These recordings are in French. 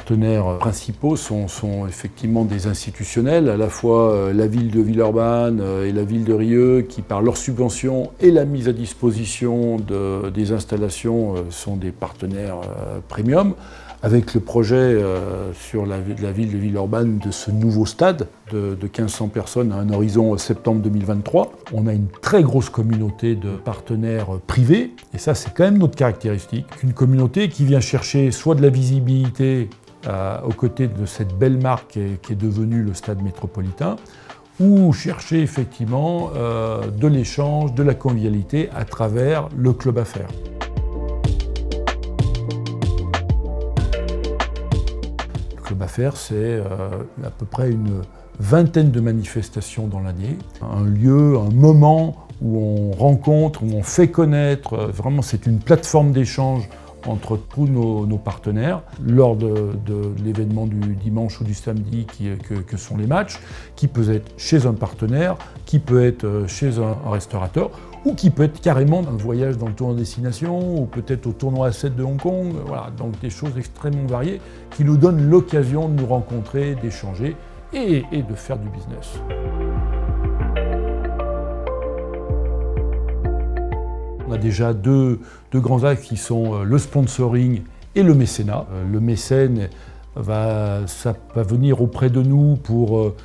partenaires principaux sont effectivement des institutionnels, à la fois la ville de Villeurbanne et la ville de Rieux, qui par leurs subventions et la mise à disposition des installations sont des partenaires premium, avec le projet sur la ville de Villeurbanne de ce nouveau stade de 1500 personnes à un horizon septembre 2023. On a une très grosse communauté de partenaires privés, et ça c'est quand même notre caractéristique, une communauté qui vient chercher soit de la visibilité aux côtés de cette belle marque qui est devenue le stade métropolitain, ou chercher effectivement de l'échange, de la convivialité à travers le club affaires. Le club affaires, c'est à peu près une vingtaine de manifestations dans l'année, un lieu, un moment où on rencontre, où on fait connaître, vraiment c'est une plateforme d'échange entre tous nos partenaires lors de l'événement du dimanche ou du samedi que sont les matchs, qui peut être chez un partenaire, qui peut être chez un restaurateur, ou qui peut être carrément un voyage dans le tournoi destination, ou peut-être au tournoi A7 de Hong Kong, voilà, donc des choses extrêmement variées qui nous donnent l'occasion de nous rencontrer, d'échanger et de faire du business. On a déjà deux grands axes qui sont le sponsoring et le mécénat. Le mécène va venir auprès de nous pour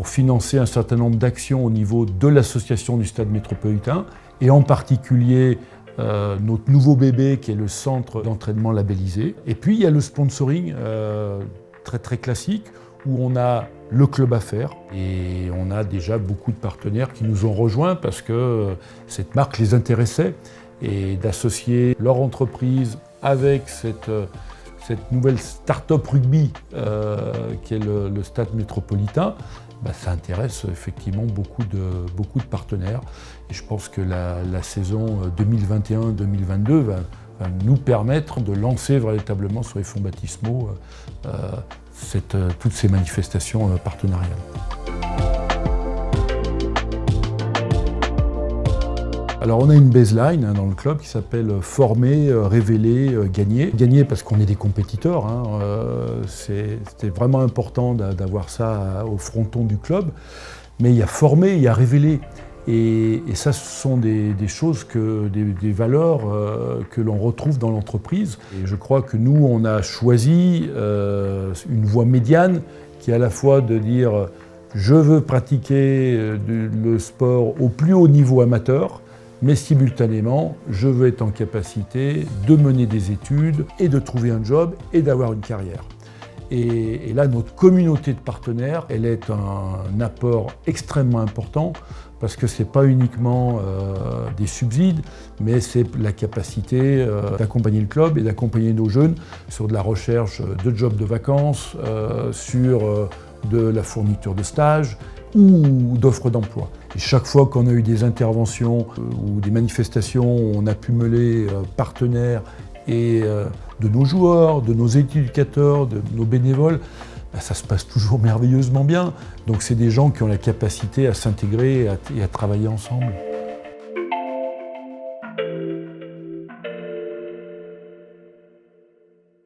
financer un certain nombre d'actions au niveau de l'association du Stade métropolitain, et en particulier notre nouveau bébé qui est le centre d'entraînement labellisé. Et puis il y a le sponsoring très très classique, où on a le club affaires, et on a déjà beaucoup de partenaires qui nous ont rejoints parce que cette marque les intéressait, et d'associer leur entreprise avec cette nouvelle start-up rugby qui est le Stade métropolitain, ça intéresse effectivement beaucoup de partenaires. Et je pense que la saison 2021-2022 va nous permettre de lancer véritablement sur les fonds baptismaux toutes ces manifestations partenariales. Alors on a une baseline dans le club qui s'appelle former, révéler, gagner. Gagner parce qu'on est des compétiteurs, c'était vraiment important d'avoir ça au fronton du club. Mais il y a former, il y a révéler. Et ça, ce sont des choses, des valeurs que l'on retrouve dans l'entreprise. Et je crois que nous, on a choisi une voie médiane qui est à la fois de dire je veux pratiquer le sport au plus haut niveau amateur, mais simultanément, je veux être en capacité de mener des études et de trouver un job et d'avoir une carrière. Et là, notre communauté de partenaires, elle est un apport extrêmement important parce que ce n'est pas uniquement des subsides, mais c'est la capacité d'accompagner le club et d'accompagner nos jeunes sur de la recherche de jobs de vacances, sur de la fourniture de stages ou d'offres d'emploi. Et chaque fois qu'on a eu des interventions ou des manifestations où on a pu mêler partenaires et de nos joueurs, de nos éducateurs, de nos bénévoles, ça se passe toujours merveilleusement bien. Donc c'est des gens qui ont la capacité à s'intégrer et à travailler ensemble.